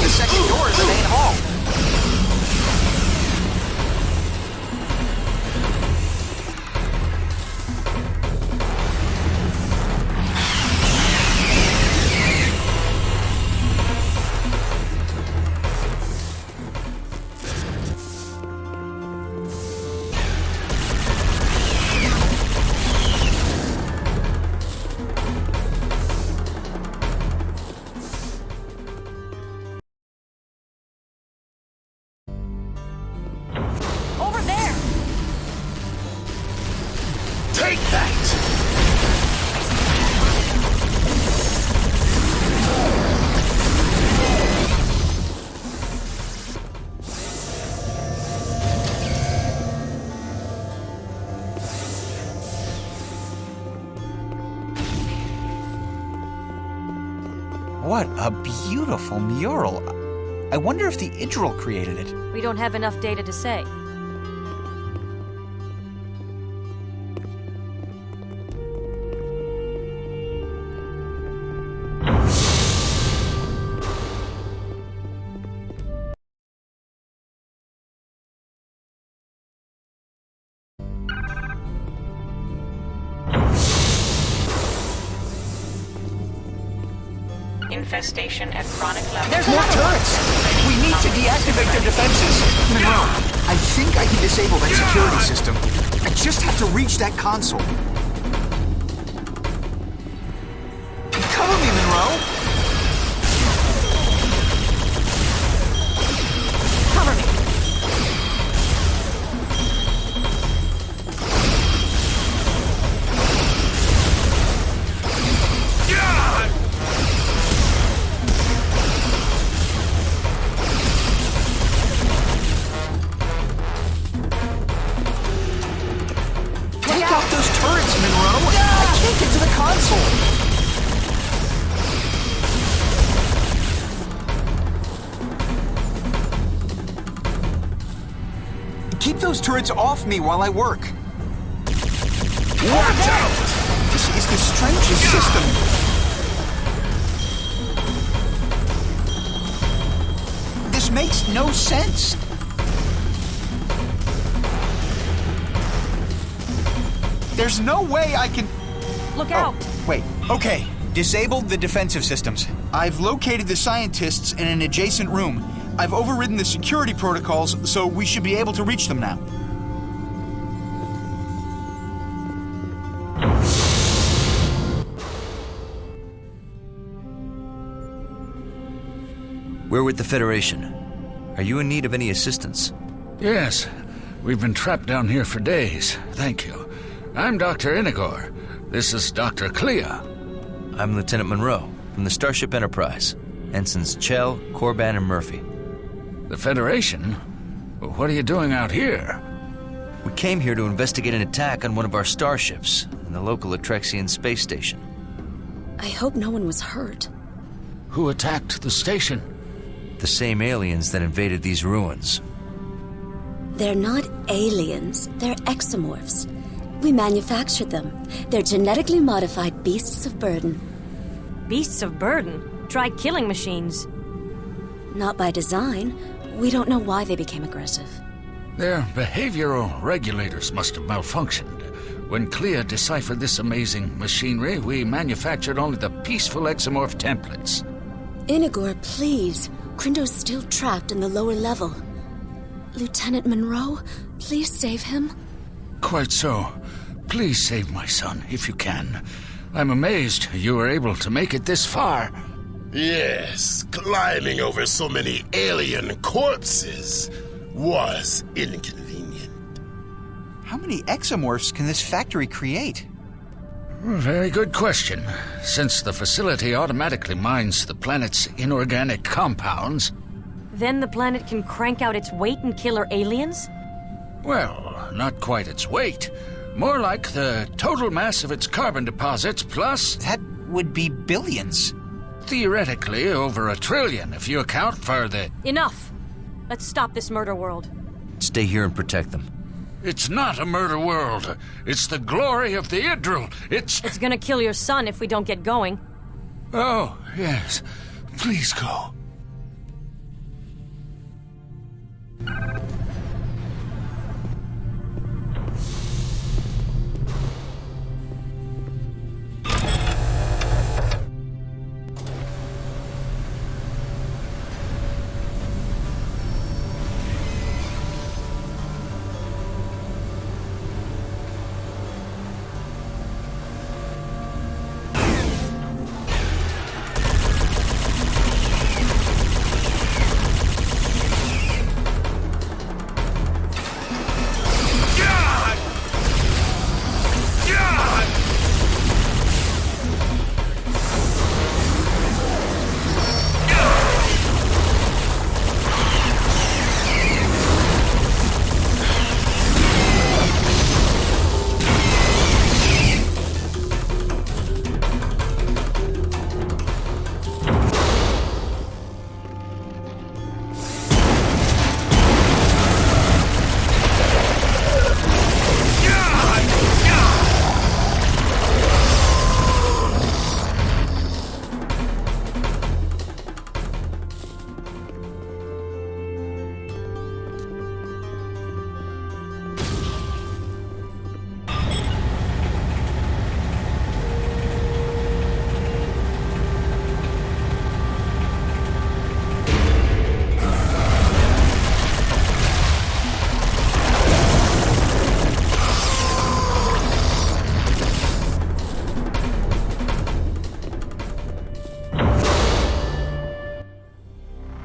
the second door in the main hall. Take that! What a beautiful mural. I wonder if the Idril created it. We don't have enough data to say. Infestation at chronic level. There's more turrets! We need to deactivate their defenses. Monroe, I think I can disable that security system. I just have to reach that console. Cover me, Monroe! Cover me! Keep those turrets off me while I work. Watch out! This is the strangest system. This makes no sense. There's no way I can... Look out! Wait. Okay. Disabled the defensive systems. I've located the scientists in an adjacent room. I've overridden the security protocols, so we should be able to reach them now. We're with the Federation. Are you in need of any assistance? Yes. We've been trapped down here for days. Thank you. I'm Dr. Inigor. This is Dr. Clea. I'm Lieutenant Monroe, from the Starship Enterprise. Ensigns Chell, Corban, and Murphy. The Federation? What are you doing out here? We came here to investigate an attack on one of our starships in the local Atrexian space station. I hope no one was hurt. Who attacked the station? The same aliens that invaded these ruins. They're not aliens, they're exomorphs. We manufactured them. They're genetically modified beasts of burden. Beasts of burden? Try killing machines. Not by design. We don't know why they became aggressive. Their behavioral regulators must have malfunctioned. When Clea deciphered this amazing machinery, we manufactured only the peaceful exomorph templates. Inigor, please. Crindo's still trapped in the lower level. Lieutenant Monroe, please save him. Quite so. Please save my son, if you can. I'm amazed you were able to make it this far. Yes, climbing over so many alien corpses was inconvenient. How many exomorphs can this factory create? Very good question. Since the facility automatically mines the planet's inorganic compounds... Then the planet can crank out its weight and kill our aliens? Well, not quite its weight. More like the total mass of its carbon deposits plus... That would be billions. Theoretically, over 1 trillion if you account for the... Enough! Let's stop this murder world. Stay here and protect them. It's not a murder world. It's the glory of the Idril. It's gonna kill your son if we don't get going. Oh, yes. Please go.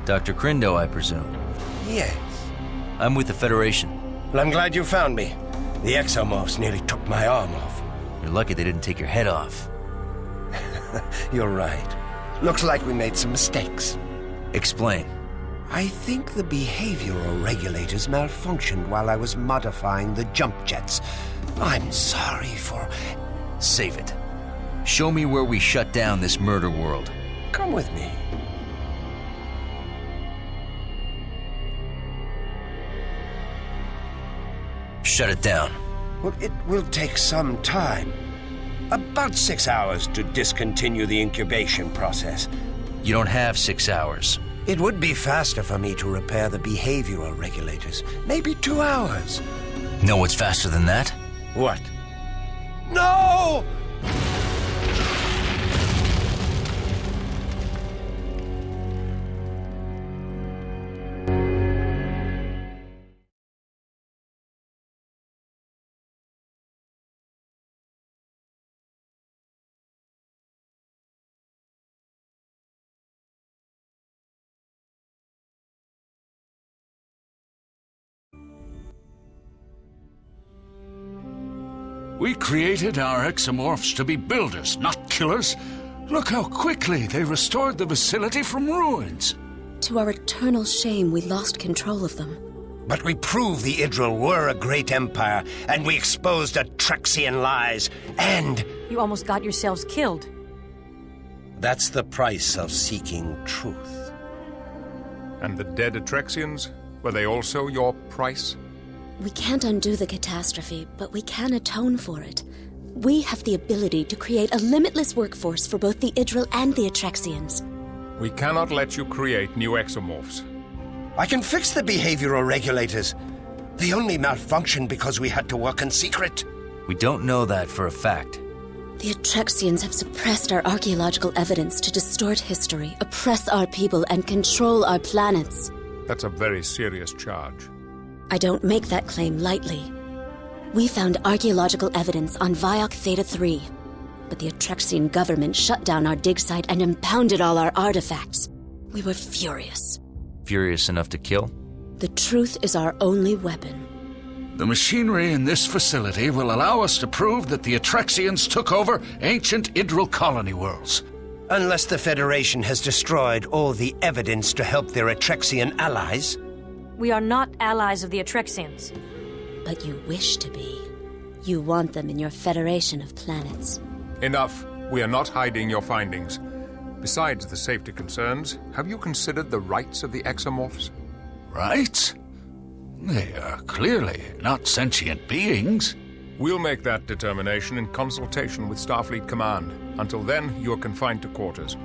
Dr. Crindo, I presume. Yes. I'm with the Federation. Well, I'm glad you found me. The exomorphs nearly took my arm off. You're lucky they didn't take your head off. You're right. Looks like we made some mistakes. Explain. I think the behavioral regulators malfunctioned while I was modifying the jump jets. I'm sorry for... Save it. Show me where we shut down this murder world. Come with me. Shut it down. Well, it will take some time. About 6 hours to discontinue the incubation process. You don't have 6 hours. It would be faster for me to repair the behavioral regulators. Maybe 2 hours. Know what's faster than that? What? No! We created our exomorphs to be builders, not killers. Look how quickly they restored the facility from ruins. To our eternal shame, we lost control of them. But we proved the Idril were a great empire, and we exposed Atrexian lies, and... You almost got yourselves killed. That's the price of seeking truth. And the dead Atrexians? Were they also your price? We can't undo the catastrophe, but we can atone for it. We have the ability to create a limitless workforce for both the Idril and the Atrexians. We cannot let you create new exomorphs. I can fix the behavioral regulators. They only malfunctioned because we had to work in secret. We don't know that for a fact. The Atrexians have suppressed our archaeological evidence to distort history, oppress our people, and control our planets. That's a very serious charge. I don't make that claim lightly. We found archaeological evidence on Viok Theta 3, but the Atrexian government shut down our dig site and impounded all our artifacts. We were furious. Furious enough to kill? The truth is our only weapon. The machinery in this facility will allow us to prove that the Atrexians took over ancient Idril colony worlds. Unless the Federation has destroyed all the evidence to help their Atrexian allies. We are not allies of the Atrexians. But you wish to be. You want them in your Federation of planets. Enough. We are not hiding your findings. Besides the safety concerns, have you considered the rights of the exomorphs? Rights? They are clearly not sentient beings. We'll make that determination in consultation with Starfleet Command. Until then, you are confined to quarters.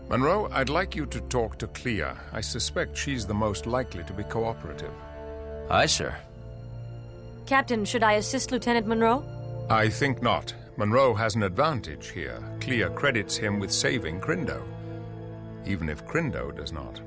Monroe, I'd like you to talk to Clea. I suspect she's the most likely to be cooperative. Aye, sir. Captain, should I assist Lieutenant Monroe? I think not. Monroe has an advantage here. Clea credits him with saving Crindo, even if Crindo does not.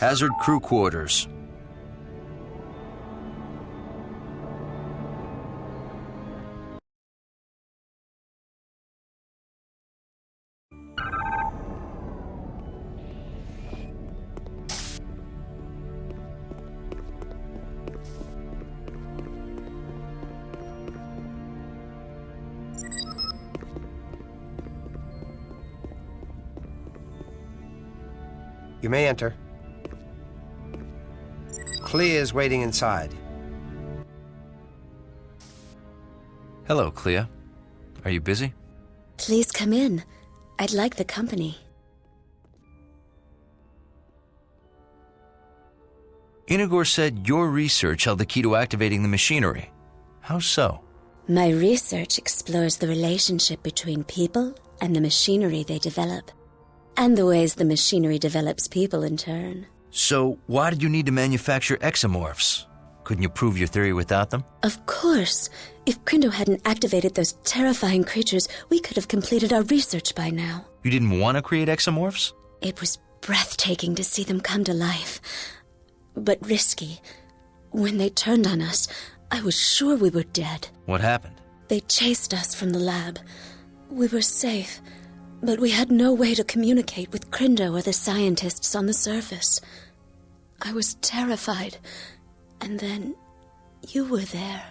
Hazard crew quarters. You may enter. Clea is waiting inside. Hello, Clea. Are you busy? Please come in. I'd like the company. Inagor said your research held the key to activating the machinery. How so? My research explores the relationship between people and the machinery they develop. And the ways the machinery develops people in turn. So, why did you need to manufacture exomorphs? Couldn't you prove your theory without them? Of course. If Crindo hadn't activated those terrifying creatures, we could have completed our research by now. You didn't want to create exomorphs? It was breathtaking to see them come to life. But risky. When they turned on us, I was sure we were dead. What happened? They chased us from the lab. We were safe, but we had no way to communicate with Crindo or the scientists on the surface. I was terrified, and then you were there.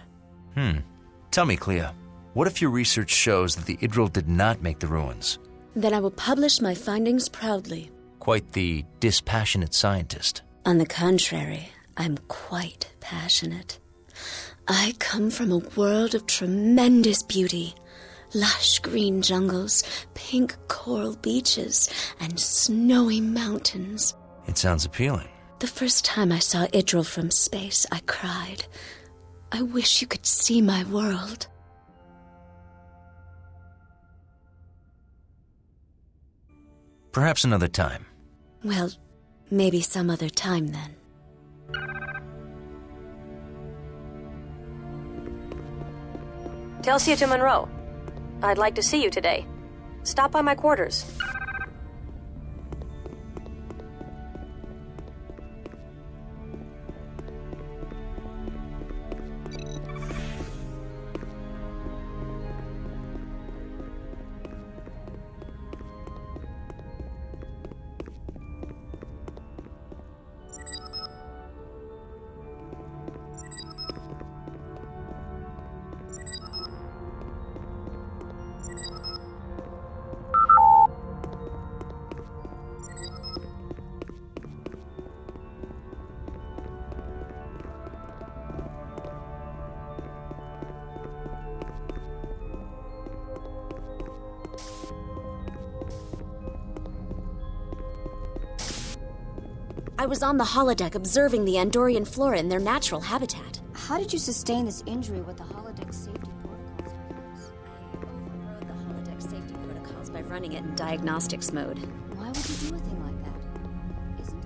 Tell me, Clea, what if your research shows that the Idril did not make the ruins? Then I will publish my findings proudly. Quite the dispassionate scientist. On the contrary, I'm quite passionate. I come from a world of tremendous beauty. Lush green jungles, pink coral beaches, and snowy mountains. It sounds appealing. The first time I saw Idril from space, I cried. I wish you could see my world. Perhaps another time. Well, maybe some other time then. Telsia to Monroe. I'd like to see you today. Stop by my quarters. I was on the holodeck observing the Andorian flora in their natural habitat. How did you sustain this injury with the holodeck safety protocols? I overrode the holodeck safety protocols by running it in diagnostics mode. Why would you do a thing like that? Isn't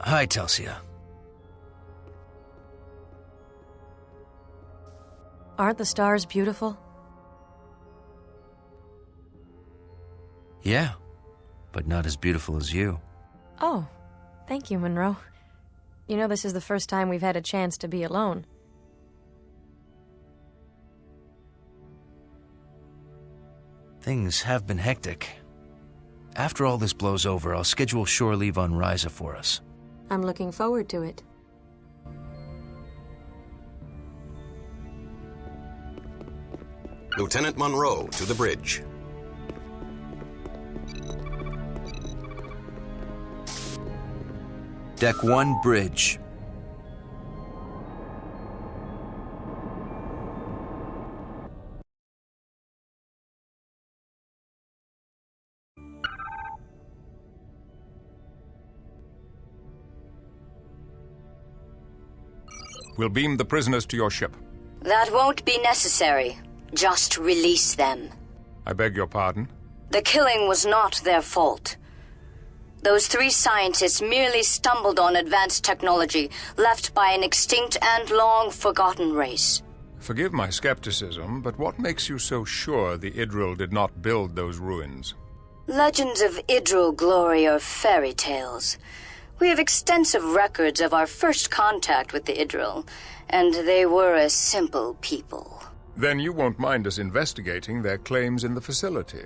Hi, Telsia. Aren't the stars beautiful? Yeah, but not as beautiful as you. Oh, thank you, Monroe. You know, this is the first time we've had a chance to be alone. Things have been hectic. After all this blows over, I'll schedule shore leave on Ryza for us. I'm looking forward to it. Lieutenant Monroe to the bridge. Deck 1, bridge. We'll beam the prisoners to your ship. That won't be necessary. Just release them. I beg your pardon? The killing was not their fault. Those 3 scientists merely stumbled on advanced technology left by an extinct and long-forgotten race. Forgive my skepticism, but what makes you so sure the Idril did not build those ruins? Legends of Idril glory are fairy tales. We have extensive records of our first contact with the Idril, and they were a simple people. Then you won't mind us investigating their claims in the facility.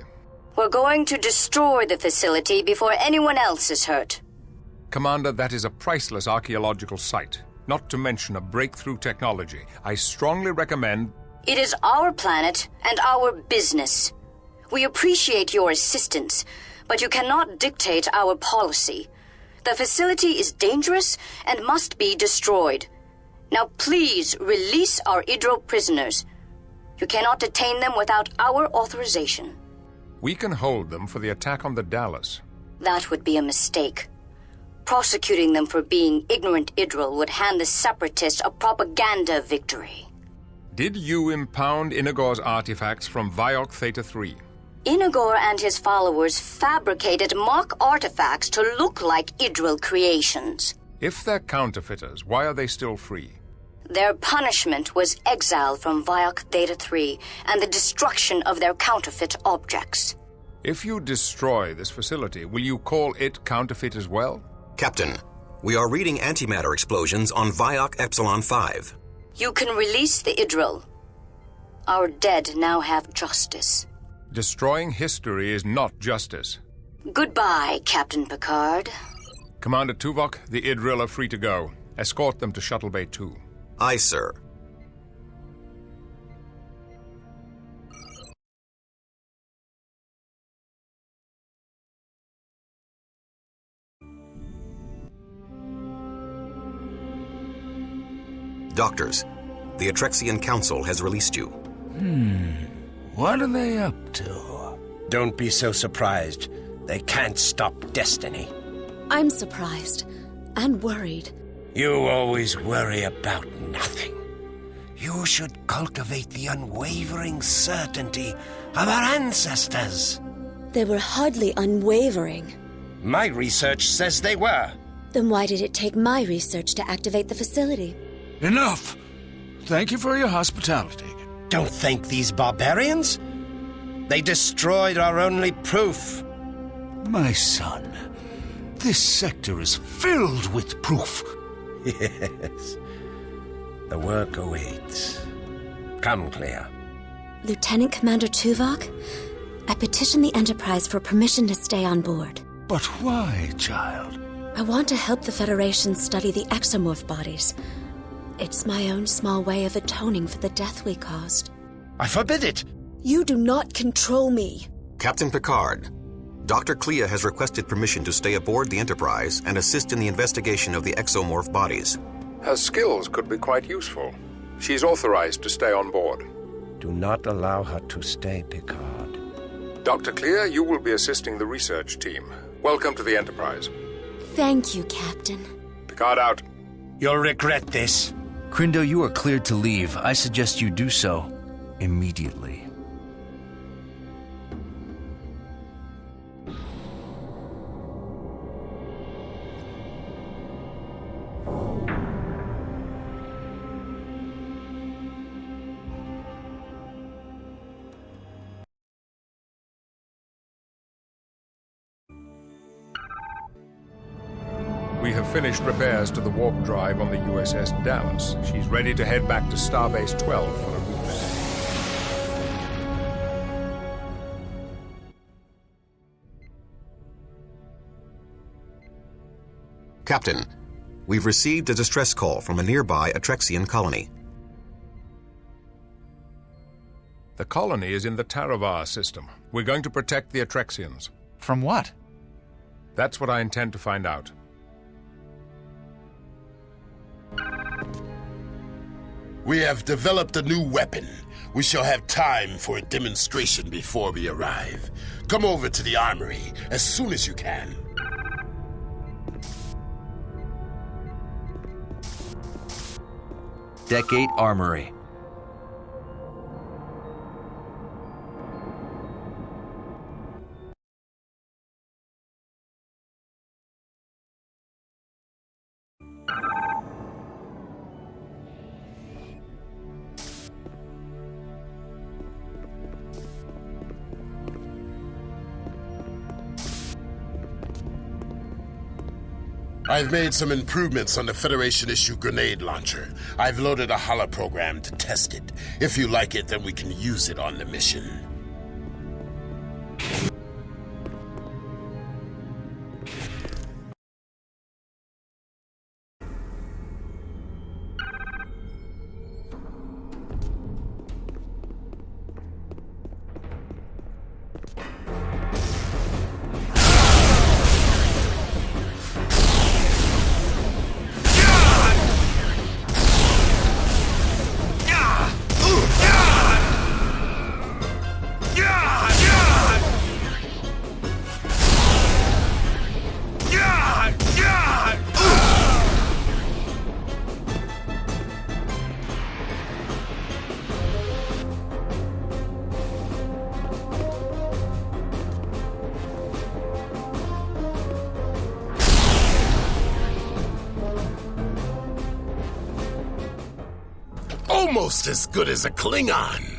We're going to destroy the facility before anyone else is hurt. Commander, that is a priceless archaeological site, not to mention a breakthrough technology. I strongly recommend... It is our planet and our business. We appreciate your assistance, but you cannot dictate our policy. The facility is dangerous and must be destroyed. Now please release our Idro prisoners. You cannot detain them without our authorization. We can hold them for the attack on the Dallas. That would be a mistake. Prosecuting them for being ignorant Idril would hand the Separatists a propaganda victory. Did you impound Inagor's artifacts from Viok Theta 3? Inagor and his followers fabricated mock artifacts to look like Idril creations. If they're counterfeiters, why are they still free? Their punishment was exile from Viok Theta 3 and the destruction of their counterfeit objects. If you destroy this facility, will you call it counterfeit as well? Captain, we are reading antimatter explosions on Viok Epsilon 5. You can release the Idril. Our dead now have justice. Destroying history is not justice. Goodbye, Captain Picard. Commander Tuvok, the Idril are free to go. Escort them to Shuttle Bay 2. Aye, sir. Doctors, the Atrexian Council has released you. What are they up to? Don't be so surprised. They can't stop destiny. I'm surprised and worried. You always worry about nothing. You should cultivate the unwavering certainty of our ancestors. They were hardly unwavering. My research says they were. Then why did it take my research to activate the facility? Enough! Thank you for your hospitality. Don't thank these barbarians. They destroyed our only proof. My son, this sector is filled with proof. Yes. The work awaits. Come, Clea. Lieutenant Commander Tuvok, I petitioned the Enterprise for permission to stay on board. But why, child? I want to help the Federation study the exomorph bodies. It's my own small way of atoning for the death we caused. I forbid it! You do not control me. Captain Picard, Dr. Clea has requested permission to stay aboard the Enterprise and assist in the investigation of the exomorph bodies. Her skills could be quite useful. She's authorized to stay on board. Do not allow her to stay, Picard. Dr. Clea, you will be assisting the research team. Welcome to the Enterprise. Thank you, Captain. Picard out. You'll regret this. Crindo, you are cleared to leave. I suggest you do so immediately. We have finished repairs to the warp drive on the USS Dallas. She's ready to head back to Starbase 12 for a refit. Captain, we've received a distress call from a nearby Atrexian colony. The colony is in the Taravar system. We're going to protect the Atrexians. From what? That's what I intend to find out. We have developed a new weapon. We shall have time for a demonstration before we arrive. Come over to the armory as soon as you can. Deck 8 Armory. I've made some improvements on the Federation-issue grenade launcher. I've loaded a holoprogram to test it. If you like it, then we can use it on the mission. almost as good as a Klingon.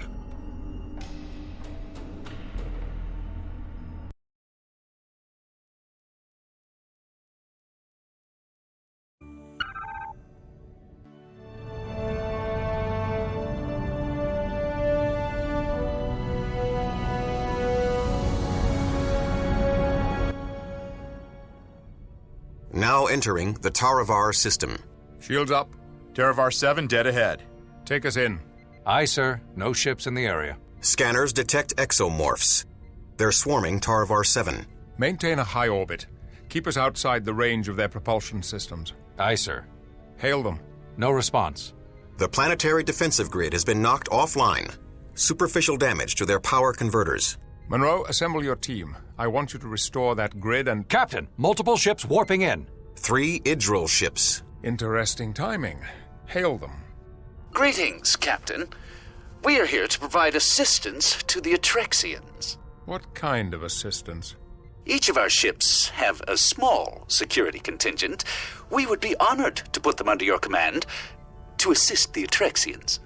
Now entering the Taravar system. Shields up. Taravar 7 dead ahead. Take us in. Aye, sir. No ships in the area. Scanners detect exomorphs. They're swarming Taravar 7. Maintain a high orbit. Keep us outside the range of their propulsion systems. Aye, sir. Hail them. No response. The planetary defensive grid has been knocked offline. Superficial damage to their power converters. Monroe, assemble your team. I want you to restore that grid and... Captain, multiple ships warping in. 3 Idril ships. Interesting timing. Hail them. Greetings, Captain. We are here to provide assistance to the Atrexians. What kind of assistance? Each of our ships have a small security contingent. We would be honored to put them under your command to assist the Atrexians.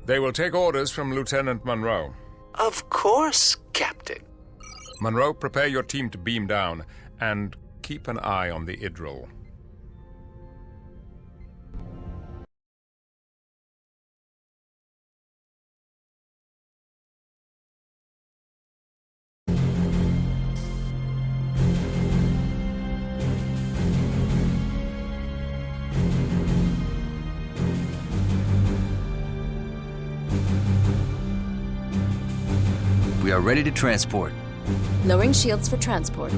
They will take orders from Lieutenant Monroe. Of course, Captain. Monroe, prepare your team to beam down, and keep an eye on the Idril. We are ready to transport. Lowering shields for transport.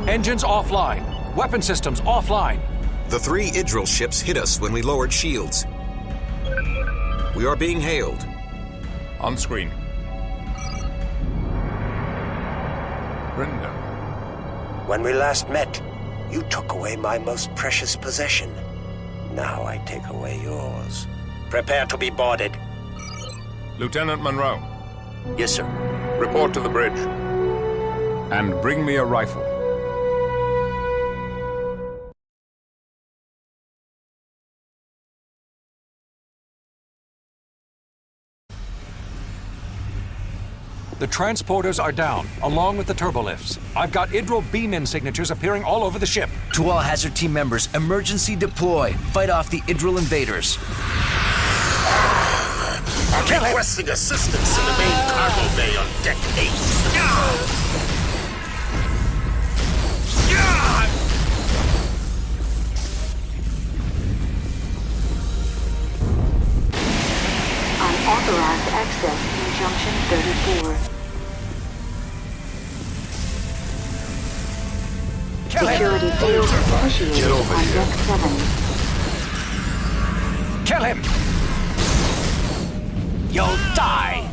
Engines offline. Weapon systems offline. The 3 Idril ships hit us when we lowered shields. We are being hailed. On screen. Brenda. When we last met, you took away my most precious possession. Now I take away yours. Prepare to be boarded. Lieutenant Monroe. Yes, sir. Report to the bridge. And bring me a rifle. The transporters are down, along with the turbolifts. I've got Idril beam-in signatures appearing all over the ship. To all Hazard team members, emergency deploy. Fight off the Idril invaders. I'm requesting assistance in the main cargo bay on deck 8. Unauthorized access in Junction 34. Security field initiated on deck 7. Kill him! You'll die!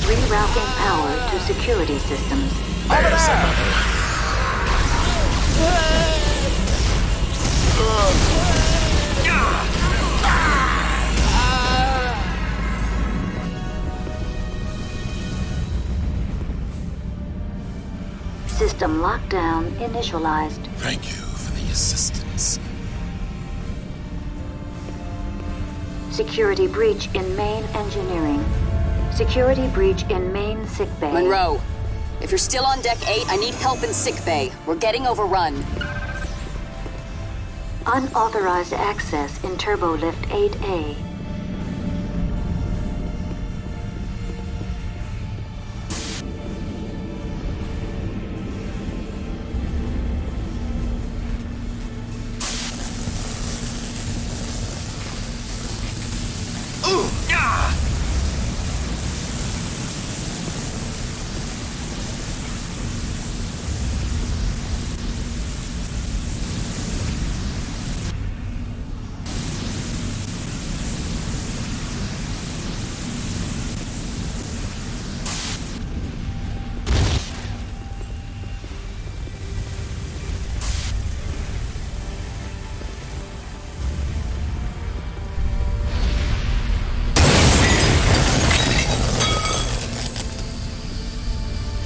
Rerouting power to security systems. Over there! System lockdown initialized. Thank you for the assistance. Security breach in main engineering. Security breach in main sickbay. Monroe, if you're still on Deck 8, I need help in sickbay. We're getting overrun. Unauthorized access in Turbolift 8A.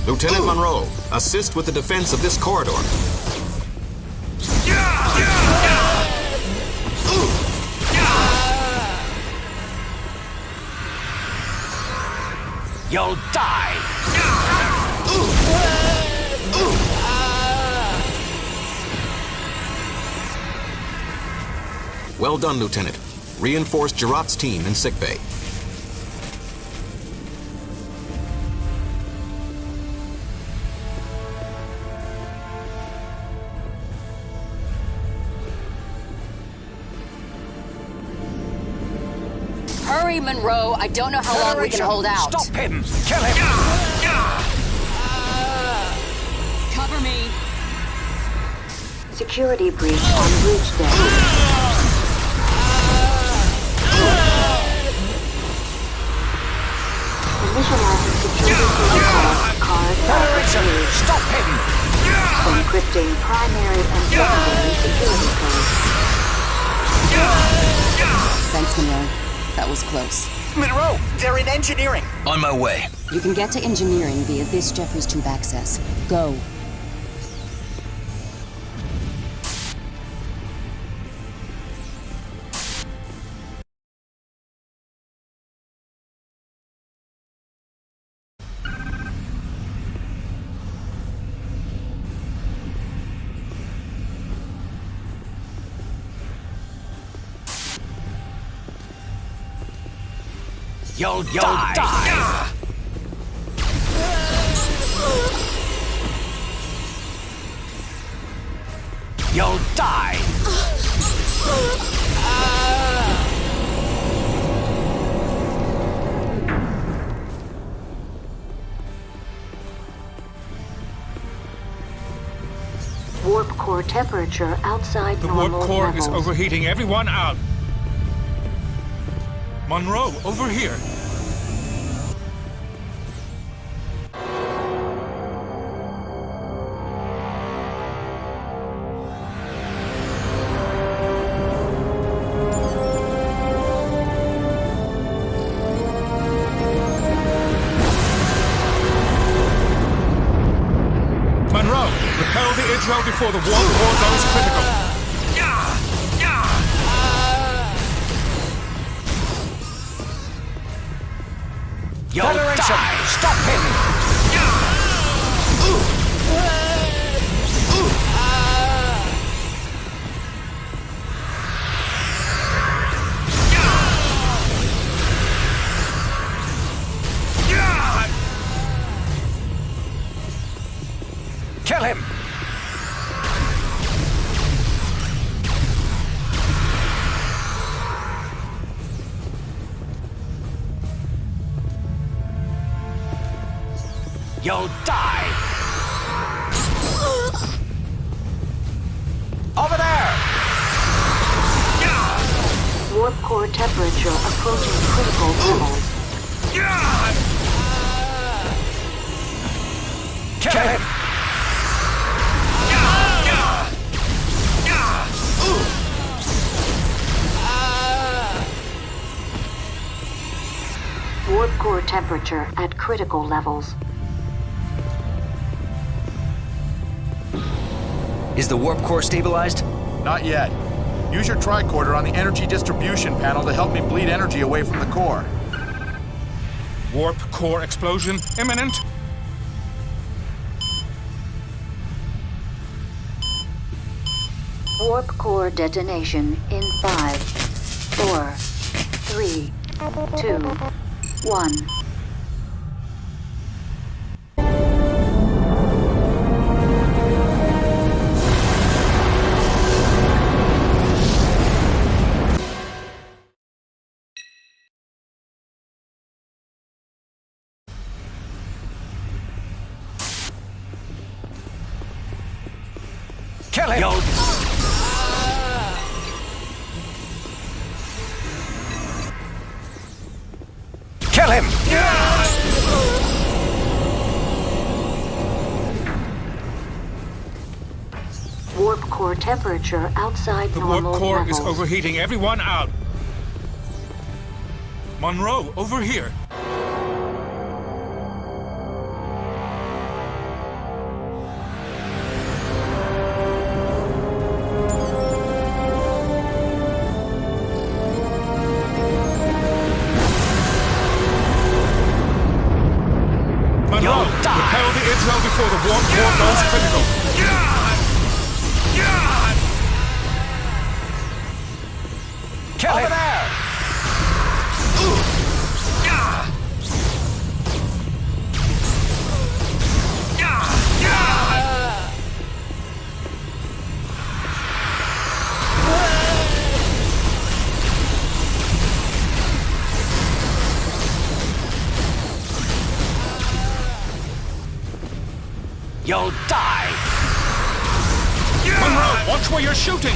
Lieutenant Monroe, assist with the defense of this corridor. You'll die! Well done, Lieutenant. Reinforce Girat's team in sickbay. Hurry, Monroe. I don't know how long we can hold out. Stop him! Kill him! Cover me. Security breach on breach deck. Initializing security protocol card Federation! Stop him! Encrypting primary and secondary security codes. Thanks, Monroe. That was close. Monroe, they're in engineering. On my way. You can get to engineering via this Jeffries tube access. Go. You'll die! You'll die! Warp core temperature outside normal The warp core levels. is overheating. Everyone out. Monroe, over here. Monroe, repel the Idril before the warp core goes critical. You'll die! Stop him! Kill him! You'll die! Over there! Warp core temperature approaching critical levels. Kill him! Warp core temperature at critical levels. Is the warp core stabilized? Not yet. Use your tricorder on the energy distribution panel to help me bleed energy away from the core. Warp core explosion imminent. Warp core detonation in 5, 4, 3, 2, 1. Kill him! Kill him! Warp core temperature outside The normal warp core levels. is overheating. Everyone out. Monroe, over here. Monroe, repel the Idril before the warp core goes critical. Kill him! There! You'll die! Monroe, watch where you're shooting!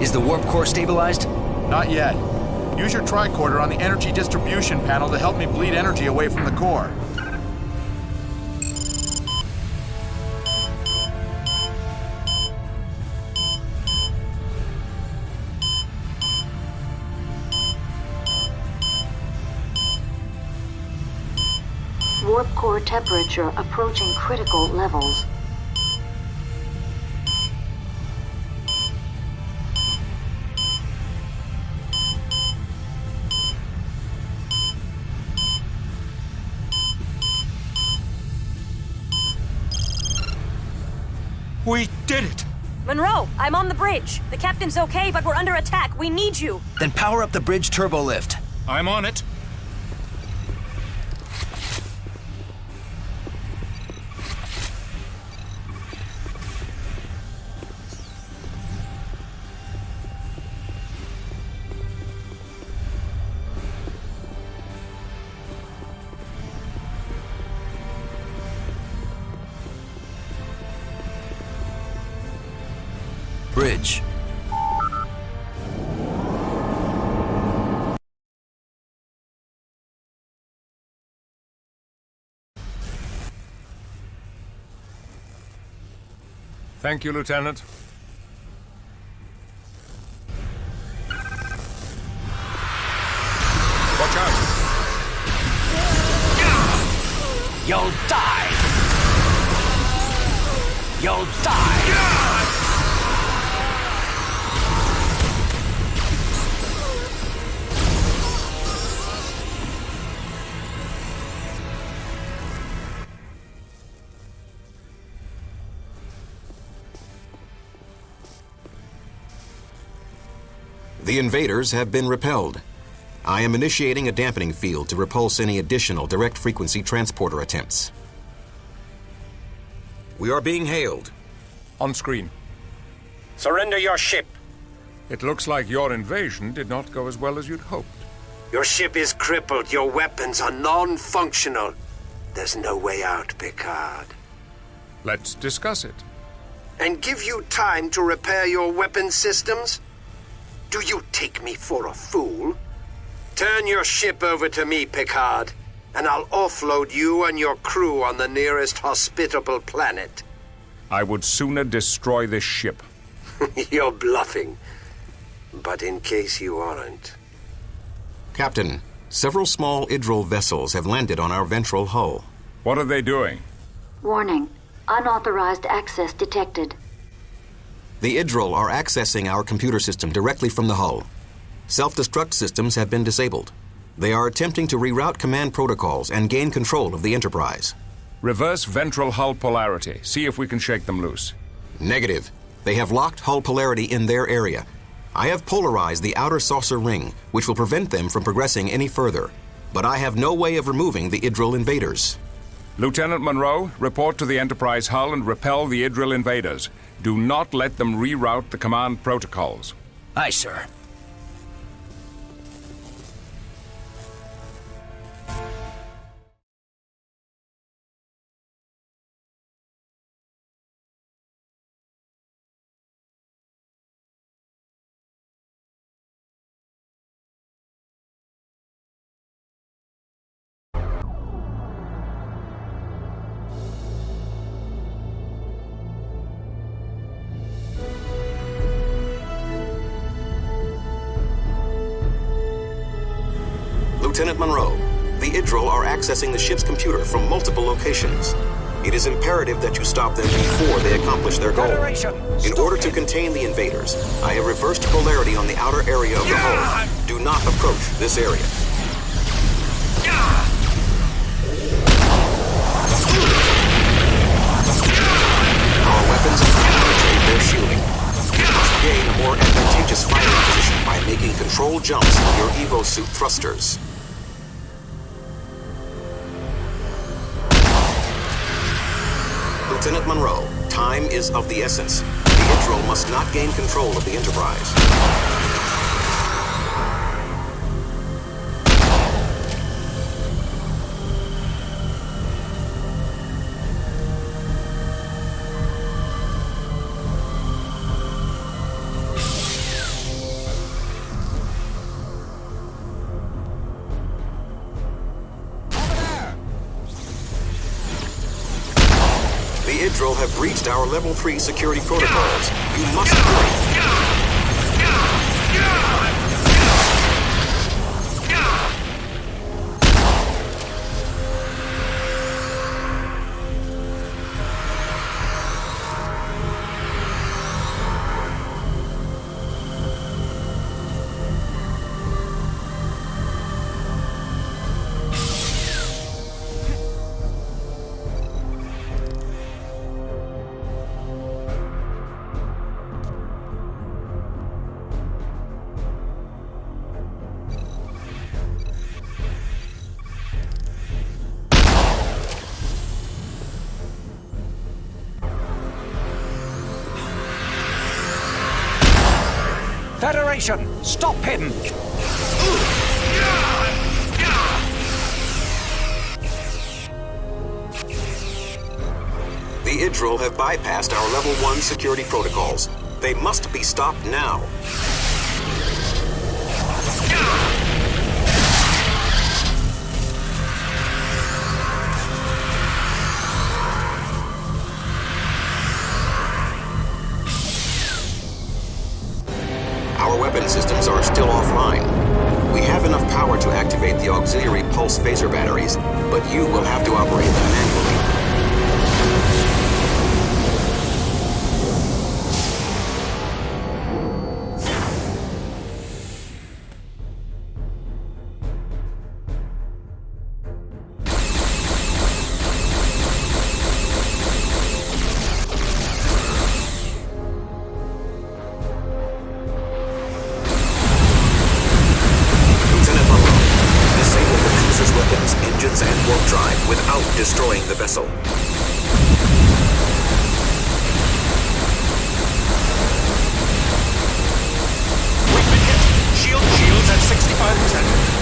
Is the warp core stabilized? Not yet. Use your tricorder on the energy distribution panel to help me bleed energy away from the core. Warp core temperature approaching critical levels. We did it! Monroe, I'm on the bridge. The captain's okay, but we're under attack. We need you. Then power up the bridge turbo lift. I'm on it. Bridge. Thank you, Lieutenant. Watch out! You'll die! You'll die! The invaders have been repelled. I am initiating a dampening field to repulse any additional direct frequency transporter attempts. We are being hailed. On screen. Surrender your ship. It looks like your invasion did not go as well as you'd hoped. Your ship is crippled. Your weapons are non-functional. There's no way out, Picard. Let's discuss it. And give you time to repair your weapon systems? Do you take me for a fool? Turn your ship over to me, Picard. and I'll offload you and your crew on the nearest hospitable planet. I would sooner destroy this ship. You're bluffing. But in case you aren't... Captain, several small Idril vessels have landed on our ventral hull. What are they doing? Warning. Unauthorized access detected. The Idril are accessing our computer system directly from the hull. Self-destruct systems have been disabled. They are attempting to reroute command protocols and gain control of the Enterprise. Reverse ventral hull polarity. See if we can shake them loose. Negative. They have locked hull polarity in their area. I have polarized the outer saucer ring, which will prevent them from progressing any further. But I have no way of removing the Idril invaders. Lieutenant Monroe, report to the Enterprise hull and repel the Idril invaders. Do not let them reroute the command protocols. Aye, sir. Lieutenant Monroe, the Idril are accessing the ship's computer from multiple locations. It is imperative that you stop them before they accomplish their goal. In order to contain the invaders, I have reversed polarity on the outer area of the hull. Do not approach this area. Our weapons penetrate their shielding. You must gain a more advantageous firing position by making control jumps with your Evo suit thrusters. Lieutenant Monroe, time is of the essence. The Idril must not gain control of the Enterprise. The Idril have breached our Level 3 security protocols. You must hurry. Federation! Stop him! The Idril have bypassed our Level 1 security protocols. They must be stopped now. Our weapon systems are still offline. We have enough power to activate the auxiliary pulse phaser batteries, but you will have to operate them manually. And warp drive without destroying the vessel. We've been hit. Shields at 65%.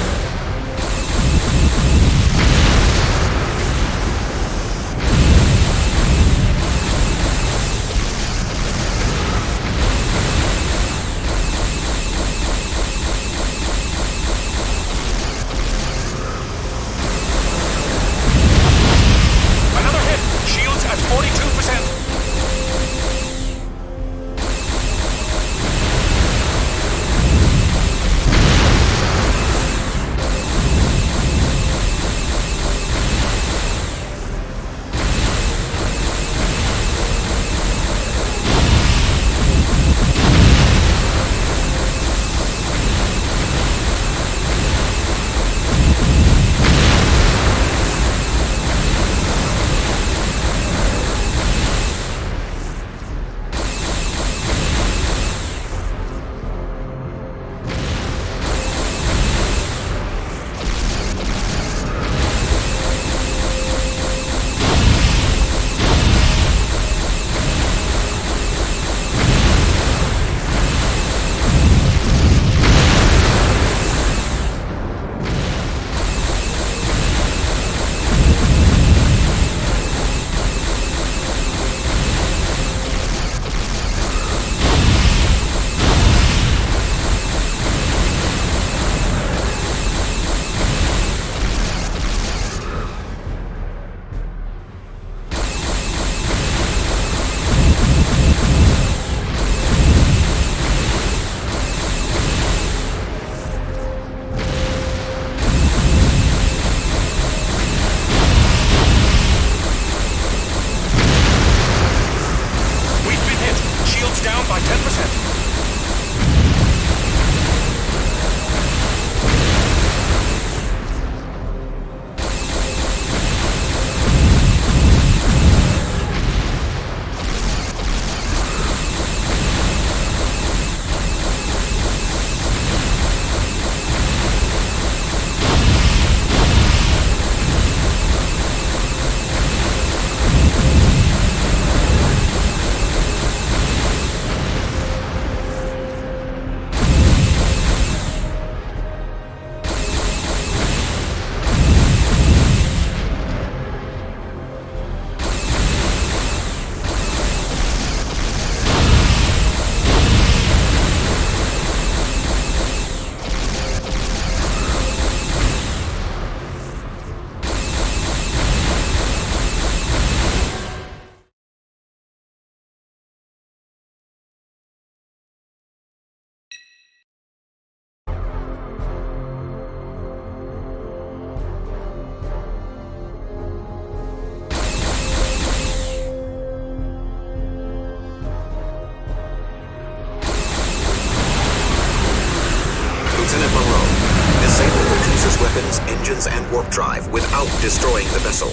warp drive without destroying the vessel.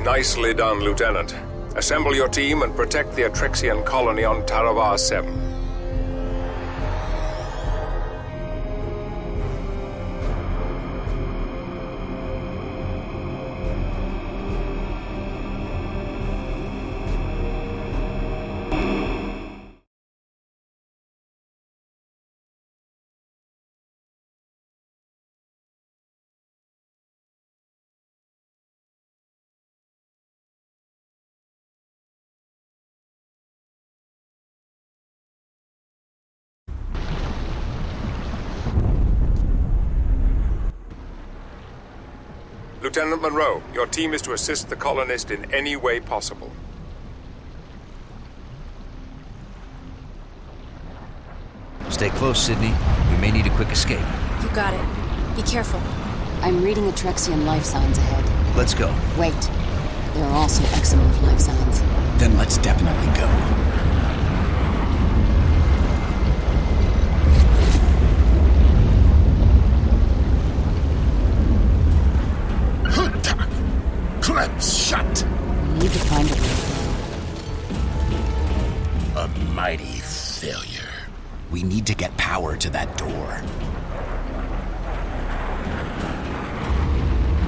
Nicely done, Lieutenant. Assemble your team and protect the Atrexian colony on Taravar 7. Lieutenant Monroe, your team is to assist the colonist in any way possible. Stay close, Sydney. We may need a quick escape. You got it. Be careful. I'm reading Atrexian life signs ahead. Let's go. Wait. There are also exomorph life signs. Then let's definitely go. Clamps shut. We need to find a way. A mighty failure. We need to get power to that door.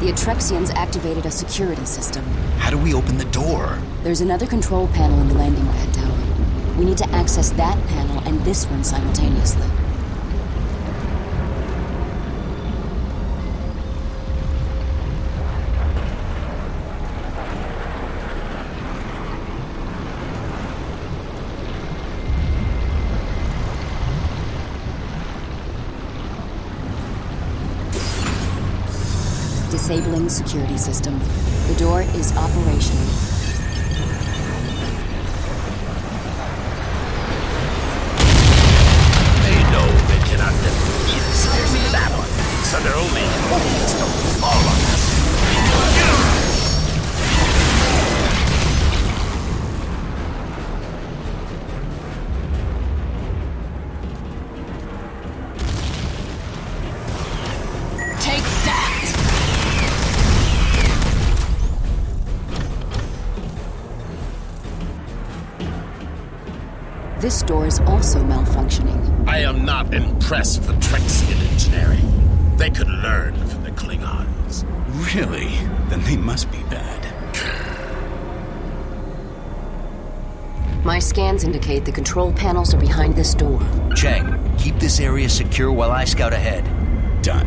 The Atrexians activated a security system. How do we open the door? There's another control panel in the landing pad tower. We need to access that panel and this one simultaneously. Disabling security system. The door is operational. They know they cannot defeat us. There's battle. So they're only hoping to fall on us. Take that! This door is also malfunctioning. I am not impressed with Atrexian engineering. They could learn from the Klingons. Really? Then they must be bad. My scans indicate the control panels are behind this door. Chang, keep this area secure while I scout ahead. Done.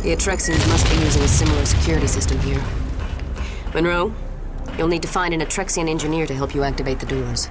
The Atrexians must be using a similar security system here. Monroe, you'll need to find an Atrexian engineer to help you activate the doors.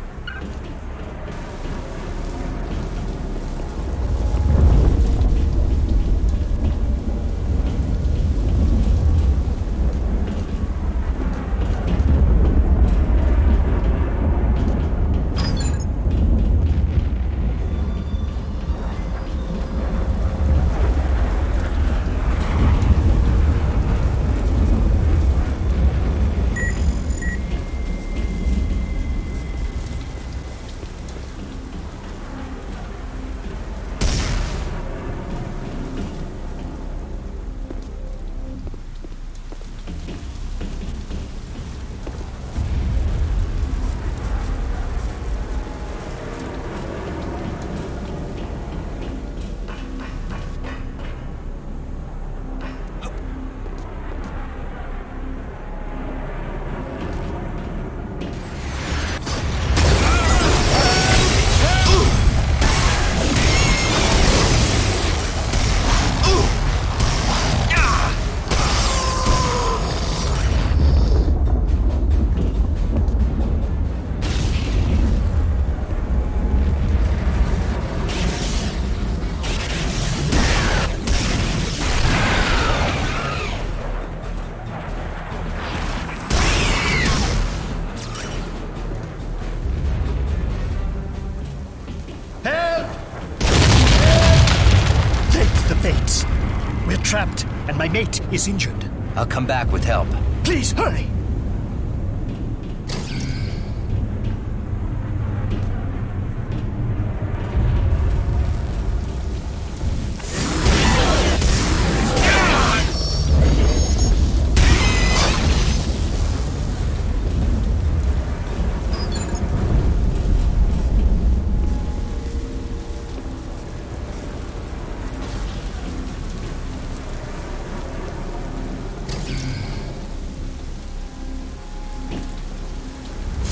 Trapped, and my mate is injured. I'll come back with help. Please, hurry!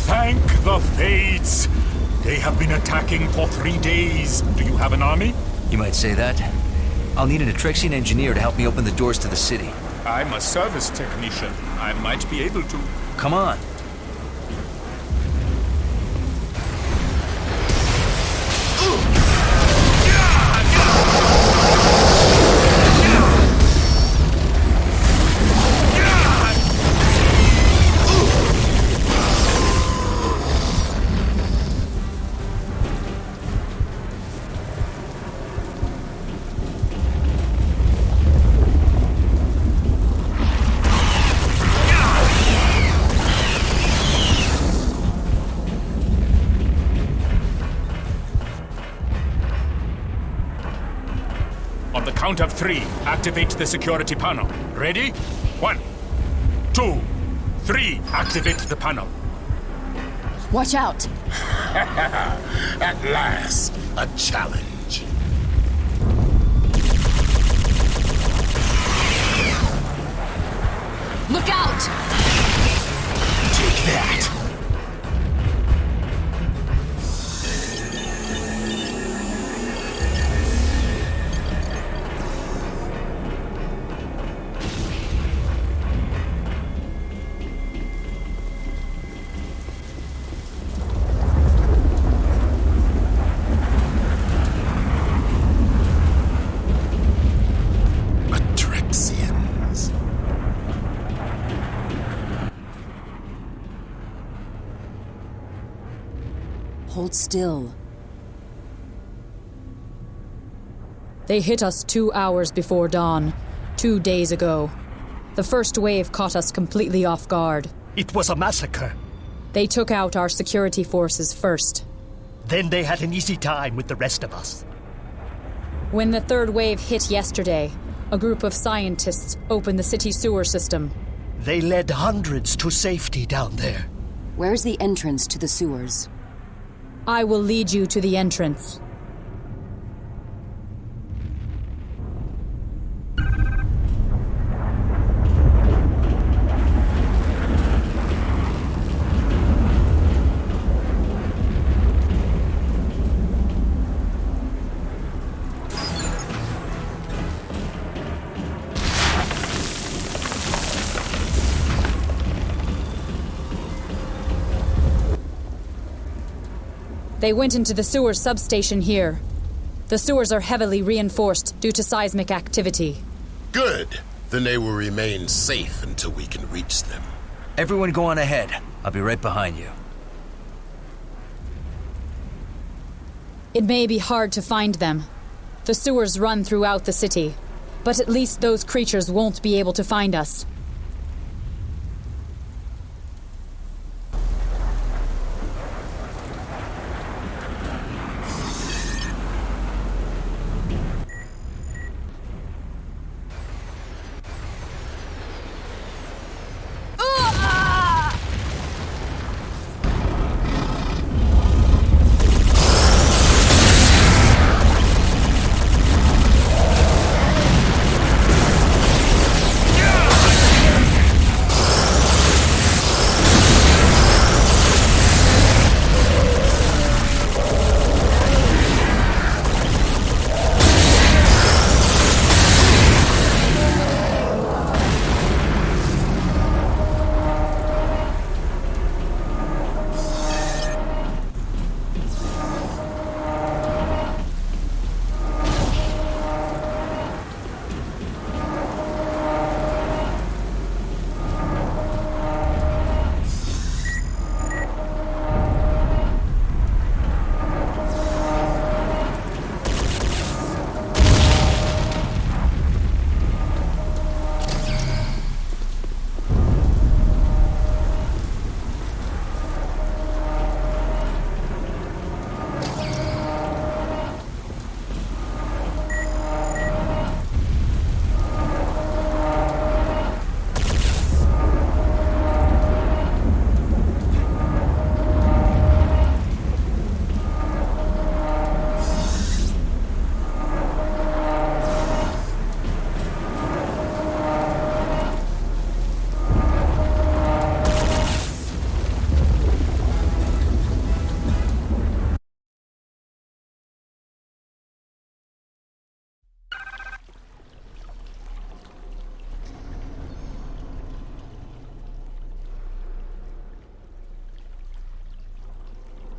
Thank the Fates! They have been attacking for 3 days. Do you have an army? You might say that. I'll need an Atrexian engineer to help me open the doors to the city. I'm a service technician. I might be able to. Come on. On the count of 3, activate the security panel. Ready? 1, 2, 3. Activate the panel. Watch out! At last, a challenge. Look out! Take that. Hold still. They hit us 2 hours before dawn, 2 days ago. The first wave caught us completely off guard. It was a massacre. They took out our security forces first. Then they had an easy time with the rest of us. When the third wave hit yesterday, a group of scientists opened the city sewer system. They led hundreds to safety down there. Where's the entrance to the sewers? I will lead you to the entrance. They went into the sewer substation here. The sewers are heavily reinforced due to seismic activity. Good. Then they will remain safe until we can reach them. Everyone go on ahead. I'll be right behind you. It may be hard to find them. The sewers run throughout the city. But at least those creatures won't be able to find us.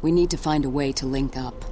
We need to find a way to link up.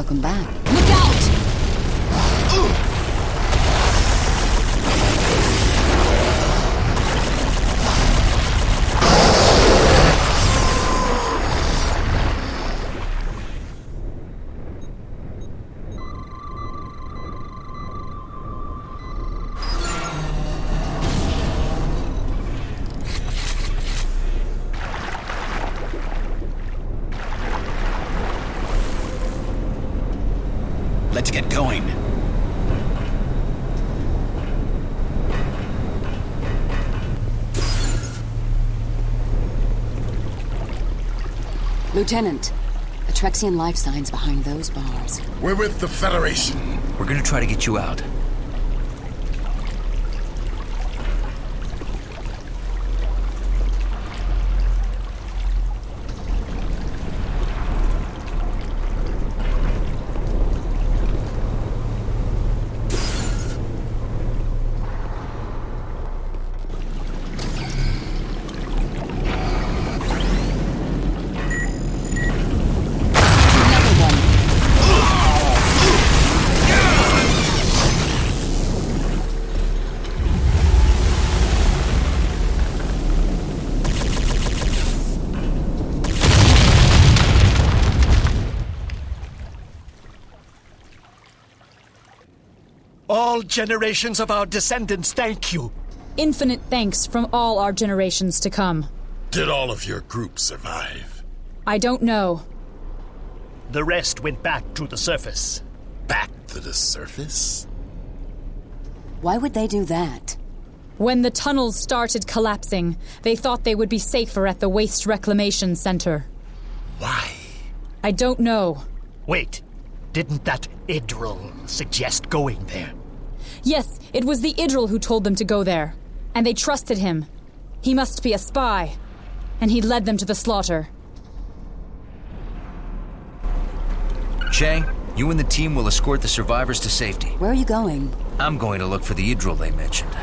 Welcome back. Look out! Let's get going. Lieutenant, Atrexian life signs behind those bars. We're with the Federation. We're gonna try to get you out. All generations of our descendants thank you. Infinite thanks from all our generations to come. Did all of your group survive? I don't know. The rest went back to the surface. Back to the surface? Why would they do that? When the tunnels started collapsing, they thought they would be safer at the Waste Reclamation Center. Why? I don't know. Wait, didn't that Idril suggest going there? Yes, it was the Idril who told them to go there. And they trusted him. He must be a spy. And he led them to the slaughter. Chang, you and the team will escort the survivors to safety. Where are you going? I'm going to look for the Idril they mentioned.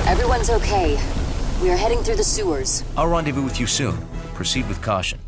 Everyone's okay. We are heading through the sewers. I'll rendezvous with you soon. Proceed with caution.